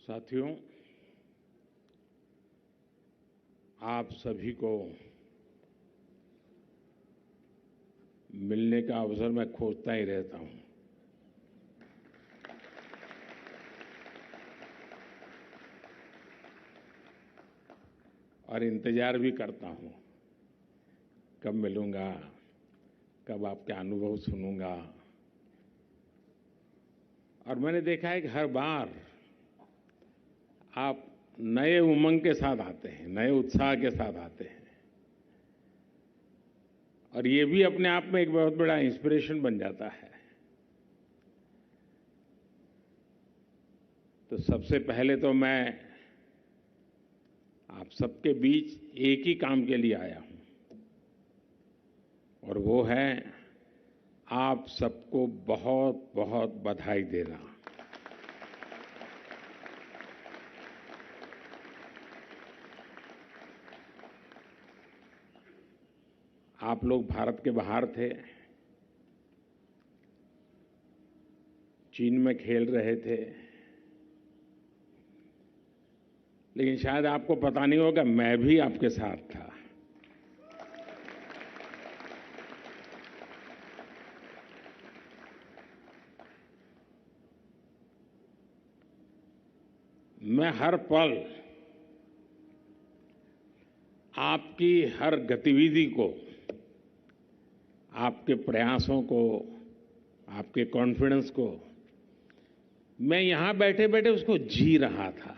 साथियों, आप सभी को मिलने का अवसर मैं खोजता ही रहता हूं। और इंतजार भी करता हूं कब मिलूंगा, कब आपके अनुभव सुनूंगा। और मैंने देखा है कि हर बार आप नए उमंग के साथ आते हैं, नए उत्साह के साथ आते हैं। और ये भी अपने आप में एक बहुत बड़ा इंस्पिरेशन बन जाता है। तो सबसे पहले तो मैं आप सबके बीच एक ही काम के लिए आया हूं, और वो है आप सबको बहुत बहुत बधाई देना। आप लोग भारत के बाहर थे, चीन में खेल रहे थे, लेकिन शायद आपको पता नहीं होगा मैं भी आपके साथ था। मैं हर पल आपकी हर गतिविधि को, आपके प्रयासों को, आपके कॉन्फिडेंस को, मैं यहां बैठे बैठे उसको जी रहा था।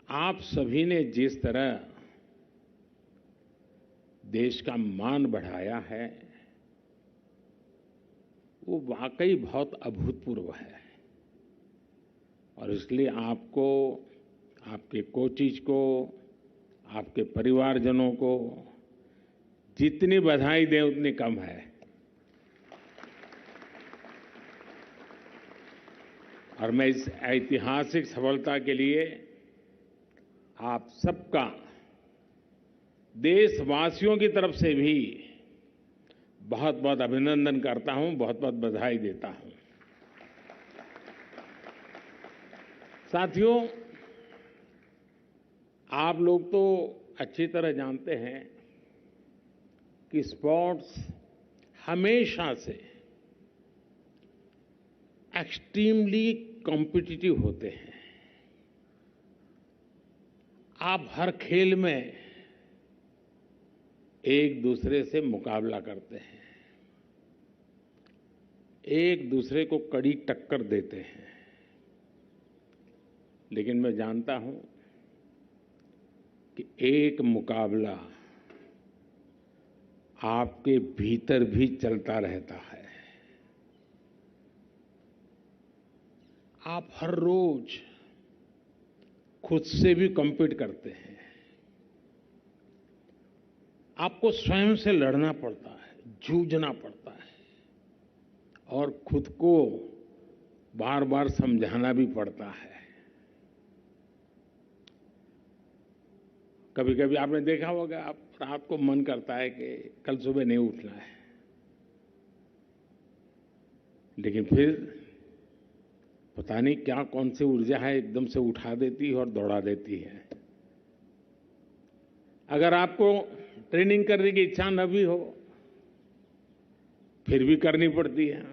आप सभी ने जिस तरह देश का मान बढ़ाया है, वो वाकई बहुत अभूतपूर्व है। और इसलिए आपको, आपके कोचिज को, आपके परिवारजनों को जितनी बधाई दें उतनी कम है। और मैं इस ऐतिहासिक सफलता के लिए आप सबका, देशवासियों की तरफ से भी बहुत बहुत अभिनंदन करता हूं, बहुत बहुत बधाई देता हूं। साथियों, आप लोग तो अच्छी तरह जानते हैं कि स्पोर्ट्स हमेशा से एक्सट्रीमली कॉम्पिटिटिव होते हैं। आप हर खेल में एक दूसरे से मुकाबला करते हैं, एक दूसरे को कड़ी टक्कर देते हैं। लेकिन मैं जानता हूं कि एक मुकाबला आपके भीतर भी चलता रहता है। आप हर रोज खुद से भी कॉम्पीट करते हैं। आपको स्वयं से लड़ना पड़ता है, जूझना पड़ता है, और खुद को बार बार समझाना भी पड़ता है। कभी कभी आपने देखा होगा, आप रात को मन करता है कि कल सुबह नहीं उठना है, लेकिन फिर पता नहीं क्या, कौन सी ऊर्जा है, एकदम से उठा देती है और दौड़ा देती है। अगर आपको ट्रेनिंग करने की इच्छा न भी हो, फिर भी करनी पड़ती है।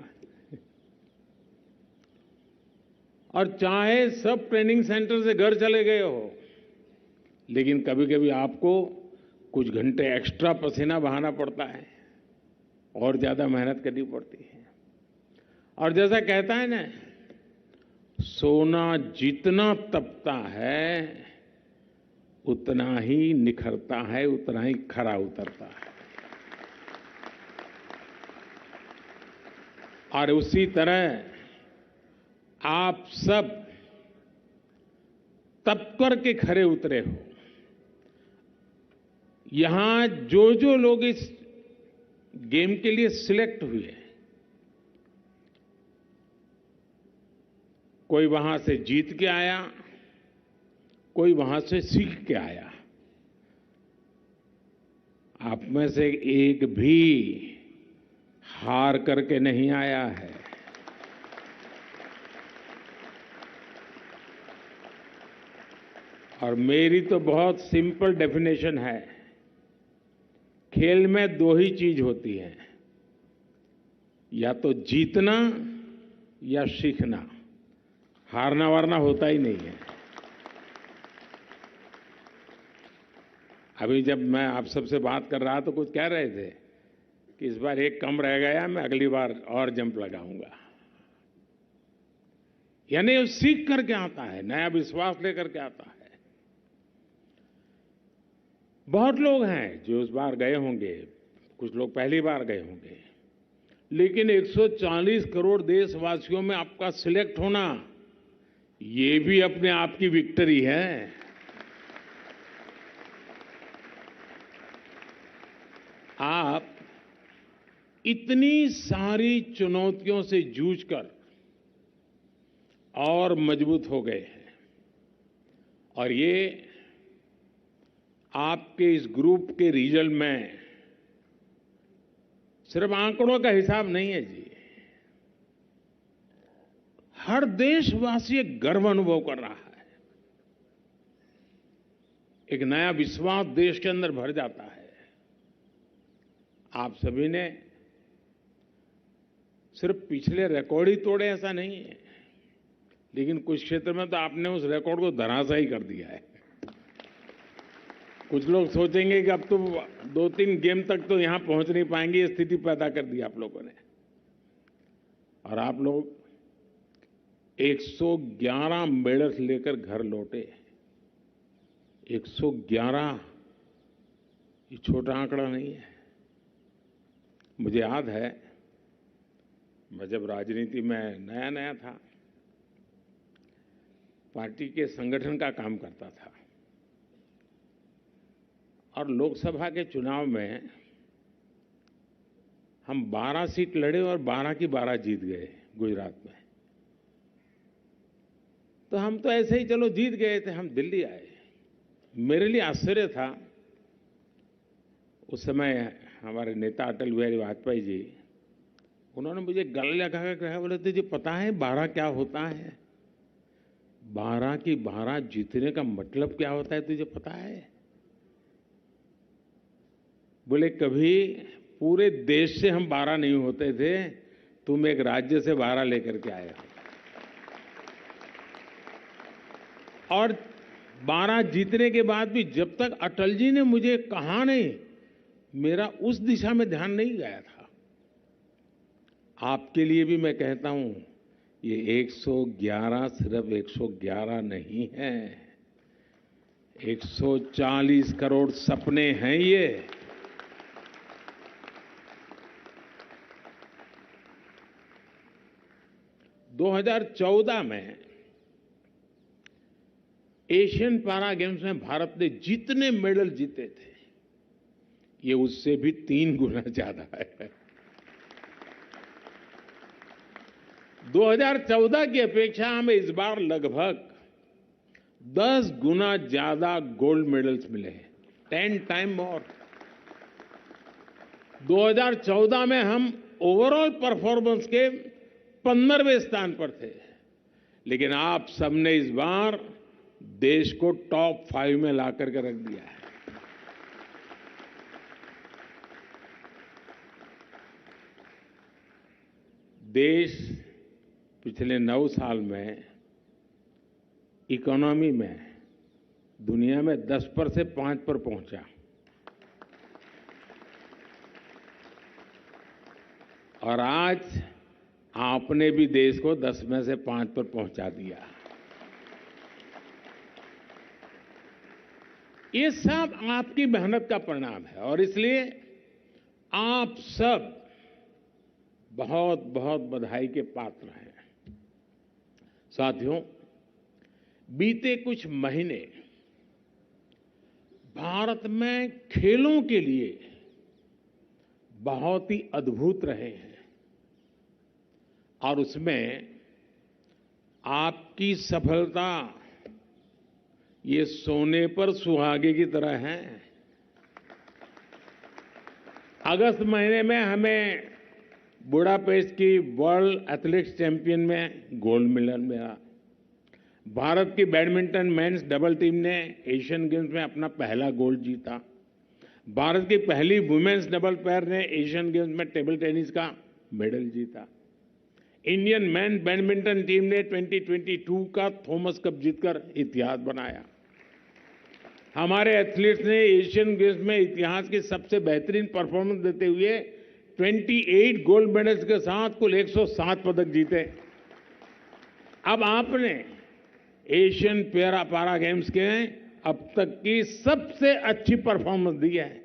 और चाहे सब ट्रेनिंग सेंटर से घर चले गए हो, लेकिन कभी कभी आपको कुछ घंटे एक्स्ट्रा पसीना बहाना पड़ता है और ज्यादा मेहनत करनी पड़ती है। और जैसा कहता है ना, सोना जितना तपता है उतना ही निखरता है, उतना ही खरा उतरता है। और उसी तरह आप सब तप करके खरे उतरे हो। यहां जो जो लोग इस गेम के लिए सिलेक्ट हुए, कोई वहां से जीत के आया, कोई वहां से सीख के आया। आप में से एक भी हार करके नहीं आया है। और मेरी तो बहुत सिंपल डेफिनेशन है, खेल में दो ही चीज होती है, या तो जीतना या सीखना, हारना वारना होता ही नहीं है। अभी जब मैं आप सबसे बात कर रहा तो कुछ कह रहे थे कि इस बार एक कम रह गया, मैं अगली बार और जंप लगाऊंगा। यानी वो सीख करके आता है, नया विश्वास लेकर के आता है। बहुत लोग हैं जो इस बार गए होंगे, कुछ लोग पहली बार गए होंगे, लेकिन 140 करोड़ देशवासियों में आपका सिलेक्ट होना, ये भी अपने आप की विक्ट्री है। आप इतनी सारी चुनौतियों से जूझकर और मजबूत हो गए हैं, और ये आपके इस ग्रुप के रिजल्ट में सिर्फ आंकड़ों का हिसाब नहीं है जी। हर देशवासी एक गर्व अनुभव कर रहा है, एक नया विश्वास देश के अंदर भर जाता है। आप सभी ने सिर्फ पिछले रिकॉर्ड ही तोड़े ऐसा नहीं है, लेकिन कुछ क्षेत्र में तो आपने उस रिकॉर्ड को धराशायी कर दिया है। कुछ लोग सोचेंगे कि अब तो 2-3 गेम तक तो यहां पहुंच नहीं पाएंगे, ये स्थिति पैदा कर दी आप लोगों ने। और आप लोग 111 मेडल्स लेकर घर लौटे। 111 ये छोटा आंकड़ा नहीं है। मुझे याद है, मैं जब राजनीति में नया नया था, पार्टी के संगठन का काम करता था, और लोकसभा के चुनाव में हम 12 सीट लड़े और 12 की 12 जीत गए गुजरात में। तो हम तो ऐसे ही चलो जीत गए थे, हम दिल्ली आए। मेरे लिए आश्चर्य था, उस समय हमारे नेता अटल बिहारी वाजपेयी जी, उन्होंने मुझे गले लगा कर कहा, बोले तुझे पता है 12 क्या होता है? 12 की 12 जीतने का मतलब क्या होता है तुझे पता है? बोले कभी पूरे देश से हम 12 नहीं होते थे, तुम एक राज्य से 12 लेकर के आए हो। और 12 जीतने के बाद भी जब तक अटल जी ने मुझे कहा नहीं, मेरा उस दिशा में ध्यान नहीं गया था। आपके लिए भी मैं कहता हूं, ये 111 सिर्फ 111 नहीं है, 140 करोड़ सपने हैं ये। दो 2014 में एशियन पैरा गेम्स में भारत ने जितने मेडल जीते थे, ये उससे भी 3 गुना ज्यादा है। 2014 की अपेक्षा हमें इस बार लगभग 10 गुना ज्यादा गोल्ड मेडल्स मिले हैं, 10 टाइम मोर। 2014 में हम ओवरऑल परफॉर्मेंस के 15वें स्थान पर थे, लेकिन आप सबने इस बार देश को टॉप 5 में ला करके रख दिया है। देश पिछले 9 साल में इकोनॉमी में दुनिया में 10 पर से 5 पर पहुंचा, और आज आपने भी देश को 10 में से 5 पर पहुंचा दिया। ये सब आपकी मेहनत का परिणाम है, और इसलिए आप सब बहुत बहुत बधाई के पात्र हैं। साथियों, बीते कुछ महीने भारत में खेलों के लिए बहुत ही अद्भुत रहे हैं, और उसमें आपकी सफलता ये सोने पर सुहागे की तरह है। अगस्त महीने में हमें बुडापेस्ट की वर्ल्ड एथलेटिक्स चैंपियन में गोल्ड मेडल मिला। भारत की बैडमिंटन मेंस डबल टीम ने एशियन गेम्स में अपना पहला गोल्ड जीता। भारत की पहली वुमेन्स डबल पेयर ने एशियन गेम्स में टेबल टेनिस का मेडल जीता। इंडियन मेन बैडमिंटन टीम ने 2022 का थॉमस कप जीतकर इतिहास बनाया। हमारे एथलीट्स ने एशियन गेम्स में इतिहास की सबसे बेहतरीन परफॉर्मेंस देते हुए 28 गोल्ड मेडल्स के साथ कुल 107 पदक जीते। अब आपने एशियन पैरा गेम्स के अब तक की सबसे अच्छी परफॉर्मेंस दी है।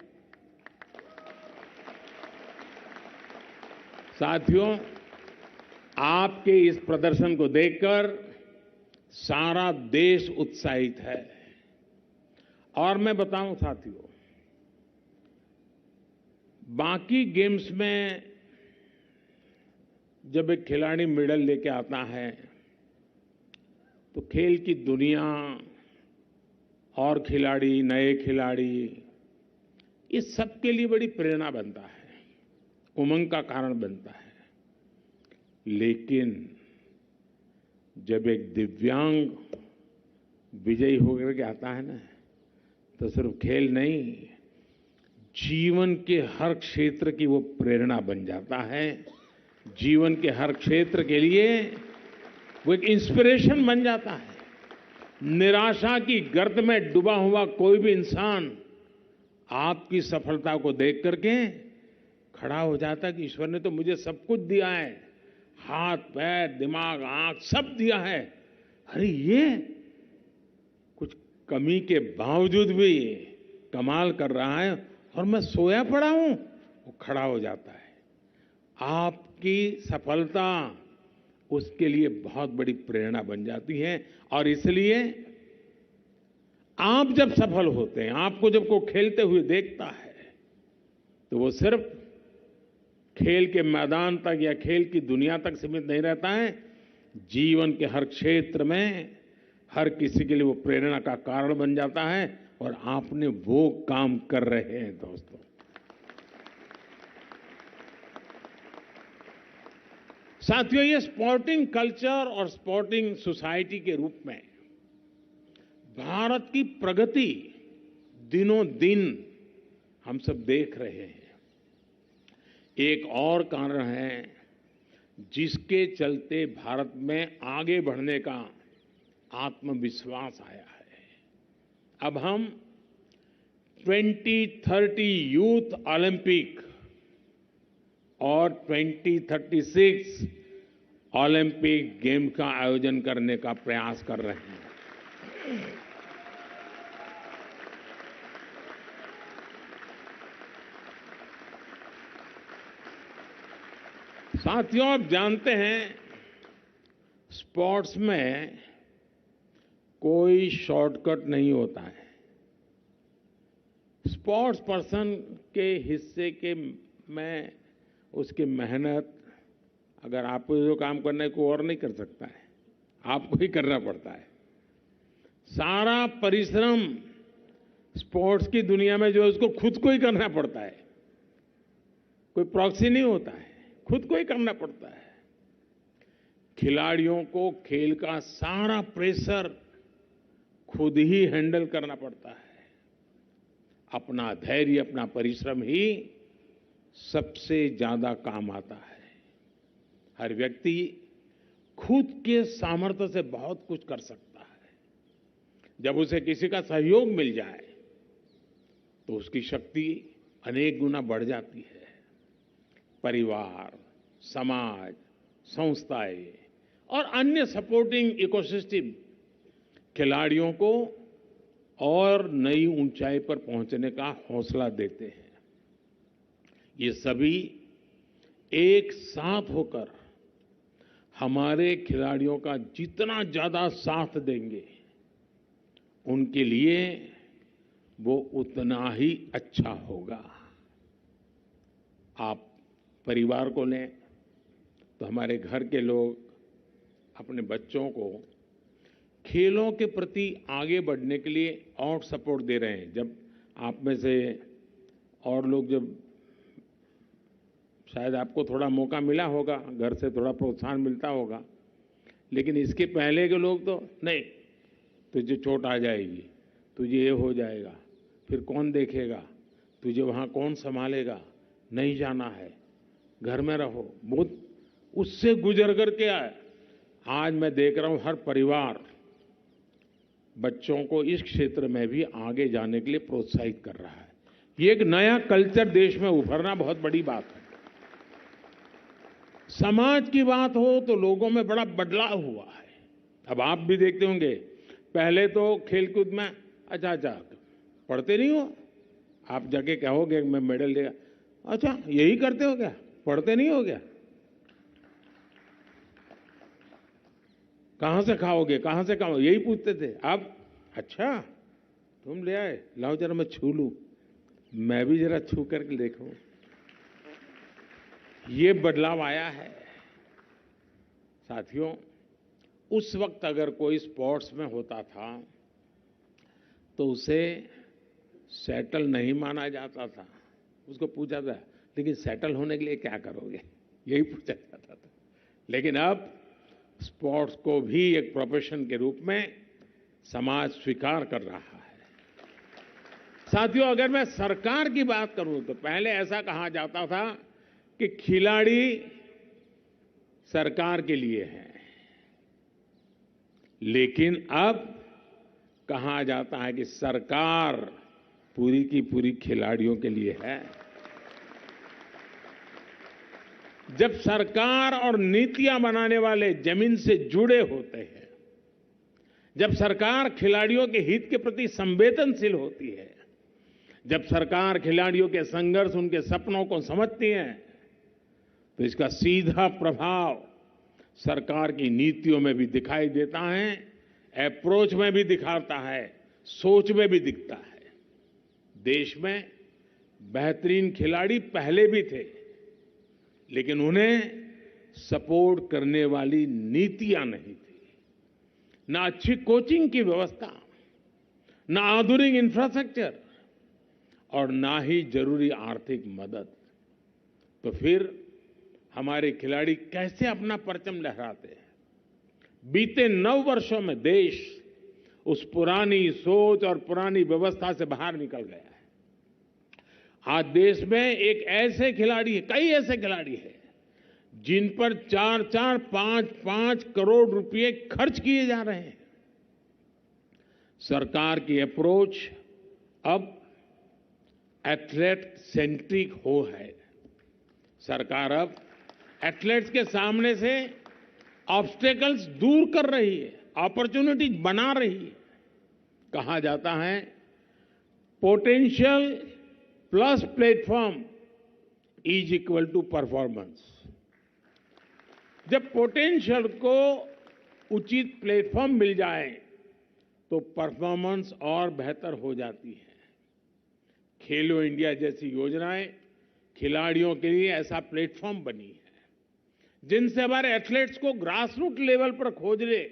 साथियों, आपके इस प्रदर्शन को देखकर सारा देश उत्साहित है। और मैं बताऊं साथियों, बाकी गेम्स में जब एक खिलाड़ी मेडल लेके आता है तो खेल की दुनिया और खिलाड़ी, नए खिलाड़ी, इस सबके लिए बड़ी प्रेरणा बनता है, उमंग का कारण बनता है। लेकिन जब एक दिव्यांग विजयी होकर के आता है ना, तो सिर्फ खेल नहीं, जीवन के हर क्षेत्र की वो प्रेरणा बन जाता है। जीवन के हर क्षेत्र के लिए वो एक इंस्पिरेशन बन जाता है। निराशा की गर्त में डूबा हुआ कोई भी इंसान आपकी सफलता को देख करके खड़ा हो जाता है कि ईश्वर ने तो मुझे सब कुछ दिया है, हाथ, पैर, दिमाग, आंख सब दिया है, अरे ये कुछ कमी के बावजूद भी कमाल कर रहा है और मैं सोया पड़ा हूं। वो खड़ा हो जाता है। आपकी सफलता उसके लिए बहुत बड़ी प्रेरणा बन जाती है। और इसलिए आप जब सफल होते हैं, आपको जब कोई खेलते हुए देखता है, तो वो सिर्फ खेल के मैदान तक या खेल की दुनिया तक सीमित नहीं रहता है। जीवन के हर क्षेत्र में हर किसी के लिए वो प्रेरणा का कारण बन जाता है। और आपने वो काम कर रहे हैं दोस्तों। साथियों, ये स्पोर्टिंग कल्चर और स्पोर्टिंग सोसाइटी के रूप में भारत की प्रगति दिनों दिन हम सब देख रहे हैं। एक और कारण है जिसके चलते भारत में आगे बढ़ने का आत्मविश्वास आया है। अब हम 2030 यूथ ओलंपिक और 2036 ओलंपिक गेम का आयोजन करने का प्रयास कर रहे हैं। साथियों, आप जानते हैं स्पोर्ट्स में कोई शॉर्टकट नहीं होता है। स्पोर्ट्स पर्सन के हिस्से के में उसकी मेहनत, अगर आपको जो काम करना है कोई और नहीं कर सकता है, आपको ही करना पड़ता है। सारा परिश्रम स्पोर्ट्स की दुनिया में जो है उसको खुद को ही करना पड़ता है। कोई प्रॉक्सी नहीं होता है, खुद को ही करना पड़ता है। खिलाड़ियों को खेल का सारा प्रेशर खुद ही हैंडल करना पड़ता है। अपना धैर्य, अपना परिश्रम ही सबसे ज्यादा काम आता है। हर व्यक्ति खुद के सामर्थ्य से बहुत कुछ कर सकता है। जब उसे किसी का सहयोग मिल जाए तो उसकी शक्ति अनेक गुना बढ़ जाती है। परिवार, समाज, संस्थाएं और अन्य सपोर्टिंग इकोसिस्टम खिलाड़ियों को और नई ऊंचाई पर पहुंचने का हौसला देते हैं। ये सभी एक साथ होकर हमारे खिलाड़ियों का जितना ज्यादा साथ देंगे, उनके लिए वो उतना ही अच्छा होगा। आप परिवार को लें तो हमारे घर के लोग अपने बच्चों को खेलों के प्रति आगे बढ़ने के लिए और सपोर्ट दे रहे हैं। जब आप में से और लोग जब शायद आपको थोड़ा मौका मिला होगा, घर से थोड़ा प्रोत्साहन मिलता होगा, लेकिन इसके पहले के लोग तो नहीं, तुझे चोट आ जाएगी, तुझे ये हो जाएगा, फिर कौन देखेगा, तुझे वहाँ कौन संभालेगा, नहीं जाना है, घर में रहो। बहुत उससे गुजर करके आए। आज मैं देख रहा हूँ हर परिवार बच्चों को इस क्षेत्र में भी आगे जाने के लिए प्रोत्साहित कर रहा है। ये एक नया कल्चर देश में उभरना बहुत बड़ी बात है। समाज की बात हो तो लोगों में बड़ा बदलाव हुआ है। अब आप भी देखते होंगे, पहले तो खेलकूद में अच्छा पढ़ते नहीं हो, आप जाके कहोगे मैं मेडल देगा, अच्छा यही करते हो क्या, पढ़ते नहीं हो क्या, कहां से खाओगे, कहां से खाओगे, यही पूछते थे। अब अच्छा तुम ले आए, लाओ जरा मैं छू लूं, मैं भी जरा छू करके देखूं। ये बदलाव आया है। साथियों, उस वक्त अगर कोई स्पोर्ट्स में होता था तो उसे सेटल नहीं माना जाता था। उसको पूछा था लेकिन सेटल होने के लिए क्या करोगे, यही पूछा जाता था। लेकिन अब स्पोर्ट्स को भी एक प्रोफेशन के रूप में समाज स्वीकार कर रहा है। साथियों, अगर मैं सरकार की बात करूं तो पहले ऐसा कहा जाता था कि खिलाड़ी सरकार के लिए है, लेकिन अब कहा जाता है कि सरकार पूरी की पूरी खिलाड़ियों के लिए है। जब सरकार और नीतियां बनाने वाले जमीन से जुड़े होते हैं, जब सरकार खिलाड़ियों के हित के प्रति संवेदनशील होती है, जब सरकार खिलाड़ियों के संघर्ष, उनके सपनों को समझती है, तो इसका सीधा प्रभाव सरकार की नीतियों में भी दिखाई देता है, अप्रोच में भी दिखाता है, सोच में भी दिखता है। देश में बेहतरीन खिलाड़ी पहले भी थे, लेकिन उन्हें सपोर्ट करने वाली नीतियां नहीं थी। ना अच्छी कोचिंग की व्यवस्था, ना आधुनिक इंफ्रास्ट्रक्चर और ना ही जरूरी आर्थिक मदद। तो फिर हमारे खिलाड़ी कैसे अपना परचम लहराते हैं? बीते 9 वर्षों में देश उस पुरानी सोच और पुरानी व्यवस्था से बाहर निकल गया है। आज देश में एक ऐसे खिलाड़ी है, कई ऐसे खिलाड़ी हैं जिन पर 4-4, 5-5 करोड़ रुपए खर्च किए जा रहे हैं। सरकार की अप्रोच अब एथलेट सेंट्रिक हो है। सरकार अब एथलेट्स के सामने से ऑब्स्टेकल्स दूर कर रही है, अपॉर्चुनिटीज बना रही है। कहा जाता है potential plus platform is equal to performance. जब पोटेंशियल को उचित प्लेटफॉर्म मिल जाए तो परफॉर्मेंस और बेहतर हो जाती है। खेलो इंडिया जैसी योजनाएं खिलाड़ियों के लिए ऐसा प्लेटफॉर्म बनी है जिनसे हमारे एथलीट्स को ग्रास रूट लेवल पर खोजने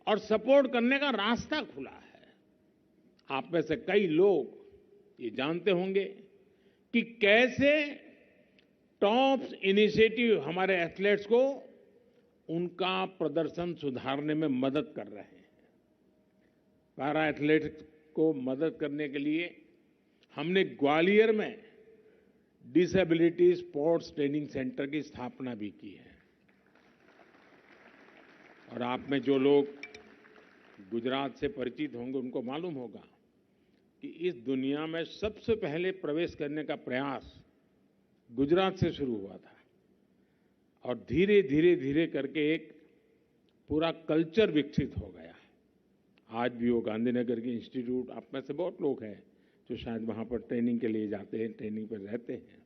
और सपोर्ट करने का रास्ता खुला है। आप में से कई लोग ये जानते होंगे कि कैसे टॉप इनिशिएटिव हमारे एथलीट्स को उनका प्रदर्शन सुधारने में मदद कर रहे हैं। पैरा एथलेटिक्स को मदद करने के लिए हमने ग्वालियर में डिसेबिलिटी स्पोर्ट्स ट्रेनिंग सेंटर की स्थापना भी की है। और आप में जो लोग गुजरात से परिचित होंगे उनको मालूम होगा कि इस दुनिया में सबसे पहले प्रवेश करने का प्रयास गुजरात से शुरू हुआ था और धीरे धीरे धीरे करके एक पूरा कल्चर विकसित हो गया है। आज भी वो गांधीनगर की इंस्टीट्यूट, आप में से बहुत लोग हैं जो शायद वहां पर ट्रेनिंग के लिए जाते हैं, ट्रेनिंग पर रहते हैं।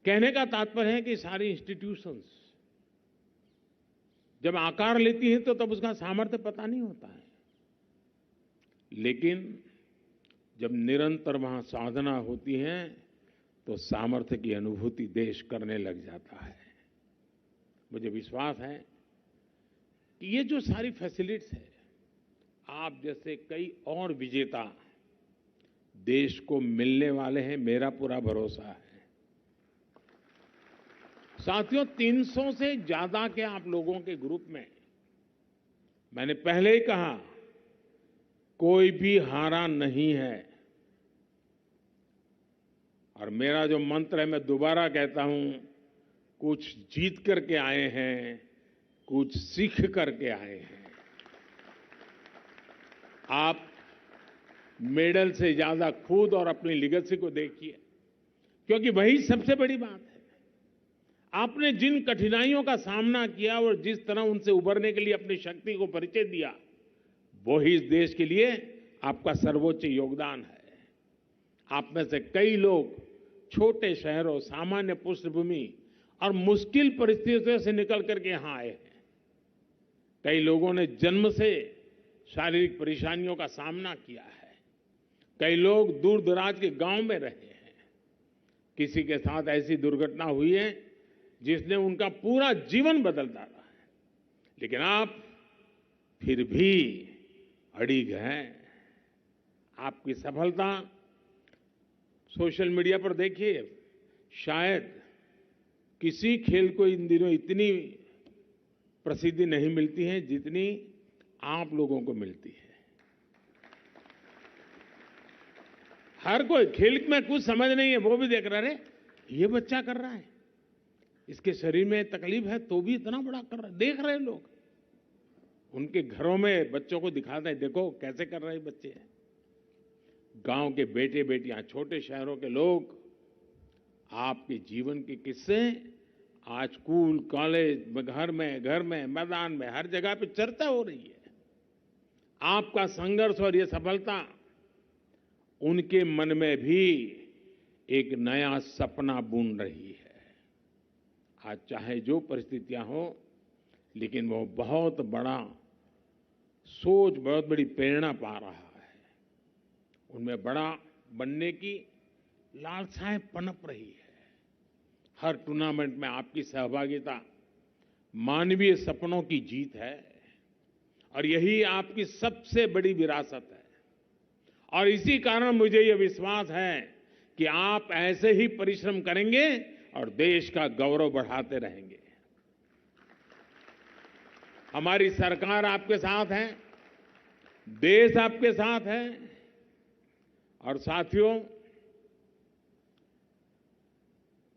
कहने का तात्पर्य है कि सारी इंस्टीट्यूशंस जब आकार लेती हैं तो तब उसका सामर्थ्य पता नहीं होता है, लेकिन जब निरंतर वहां साधना होती है तो सामर्थ्य की अनुभूति देश करने लग जाता है। मुझे विश्वास है कि ये जो सारी फैसिलिटीज है, आप जैसे कई और विजेता देश को मिलने वाले हैं, मेरा पूरा भरोसा है। साथियों, 300 से ज्यादा के आप लोगों के ग्रुप में मैंने पहले ही कहा, कोई भी हारा नहीं है। और मेरा जो मंत्र है, मैं दोबारा कहता हूं, कुछ जीत करके आए हैं, कुछ सीख करके आए हैं। आप मेडल से ज्यादा खुद और अपनी लीगेसी को देखिए, क्योंकि वही सबसे बड़ी बात है। आपने जिन कठिनाइयों का सामना किया और जिस तरह उनसे उबरने के लिए अपनी शक्ति को परिचय दिया, वो ही इस देश के लिए आपका सर्वोच्च योगदान है। आप में से कई लोग छोटे शहरों, सामान्य पृष्ठभूमि और मुश्किल परिस्थितियों से निकल करके यहां आए हैं। कई लोगों ने जन्म से शारीरिक परेशानियों का सामना किया है। कई लोग दूर दराज के गांव में रहे हैं। किसी के साथ ऐसी दुर्घटना हुई है जिसने उनका पूरा जीवन बदल डाला है, लेकिन आप फिर भी अड़िग हैं। आपकी सफलता सोशल मीडिया पर देखिए, शायद किसी खेल को इन दिनों इतनी प्रसिद्धि नहीं मिलती है जितनी आप लोगों को मिलती है। हर कोई खेल में कुछ समझ नहीं है, वो भी देख रहा है, ये बच्चा कर रहा है, इसके शरीर में तकलीफ है तो भी इतना बड़ा कर रहा है। देख रहे हैं लोग, उनके घरों में बच्चों को दिखाते हैं, देखो कैसे कर रहे हैं बच्चे। गांव के बेटे बेटियां, छोटे शहरों के लोग, आपके जीवन के किस्से आज स्कूल, कॉलेज, घर में, मैदान में, हर जगह पे चर्चा हो रही है। आपका संघर्ष और ये सफलता उनके मन में भी एक नया सपना बुन रही है। आज चाहे जो परिस्थितियां हो, लेकिन वो बहुत बड़ा सोच, बहुत बड़ी प्रेरणा पा रहा है। उनमें बड़ा बनने की लालसाएं पनप रही है। हर टूर्नामेंट में आपकी सहभागिता मानवीय सपनों की जीत है, और यही आपकी सबसे बड़ी विरासत है। और इसी कारण मुझे यह विश्वास है कि आप ऐसे ही परिश्रम करेंगे और देश का गौरव बढ़ाते रहेंगे। हमारी सरकार आपके साथ है, देश आपके साथ है। और साथियों,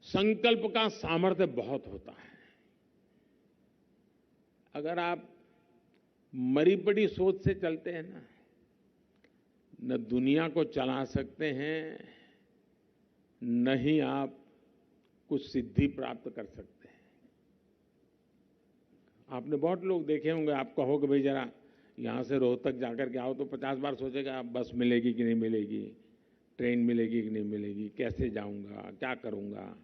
संकल्प का सामर्थ्य बहुत होता है। अगर आप मरी पड़ी सोच से चलते हैं ना, न दुनिया को चला सकते हैं, न ही आप कुछ सिद्धि प्राप्त कर सकते हैं। आपने बहुत लोग देखे होंगे, आप कहोगे भाई जरा यहां से रोहतक जाकर के आओ, तो 50 बार सोचेगा बस मिलेगी कि नहीं मिलेगी, ट्रेन मिलेगी कि नहीं मिलेगी, कैसे जाऊंगा, क्या करूंगा।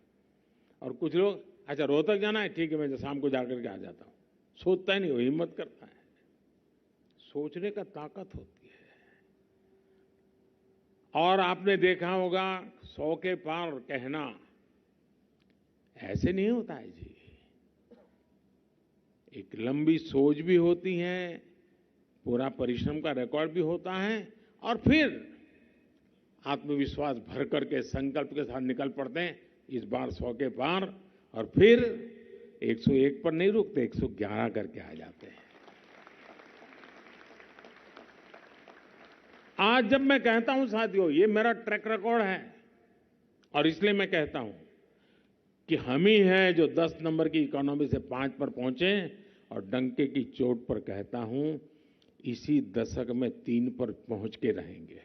और कुछ लोग, अच्छा रोहतक जाना है, ठीक है मैं शाम को जाकर के आ जाता हूं। सोचता ही नहीं, वो हिम्मत करता है। सोचने का ताकत होती है। और आपने देखा होगा, 100 के पार कहना ऐसे नहीं होता है जी। एक लंबी सोच भी होती है, पूरा परिश्रम का रिकॉर्ड भी होता है, और फिर आत्मविश्वास भर करके संकल्प के साथ निकल पड़ते हैं, इस बार 100 के पार, और फिर 101 पर नहीं रुकते, 111 करके आ जाते हैं। आज जब मैं कहता हूं साथियों, ये मेरा ट्रैक रिकॉर्ड है, और इसलिए मैं कहता हूं कि हम ही हैं जो 10 नंबर की इकोनॉमी से 5 पर पहुंचे, और डंके की चोट पर कहता हूं, इसी दशक में 3 पर पहुंच के रहेंगे।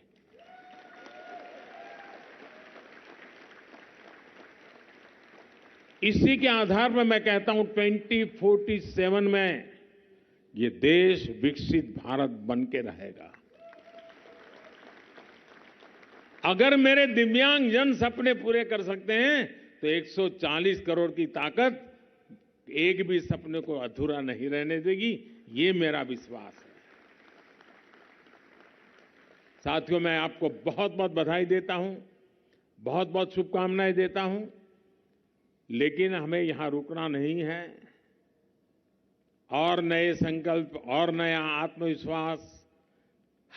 इसी के आधार पर मैं कहता हूं 2047 में ये देश विकसित भारत बन के रहेगा। अगर मेरे दिव्यांग जन सपने पूरे कर सकते हैं, तो 140 करोड़ की ताकत एक भी सपने को अधूरा नहीं रहने देगी, ये मेरा विश्वास है। साथियों, मैं आपको बहुत बहुत बधाई देता हूं, बहुत बहुत शुभकामनाएं देता हूं, लेकिन हमें यहां रुकना नहीं है। और नए संकल्प और नया आत्मविश्वास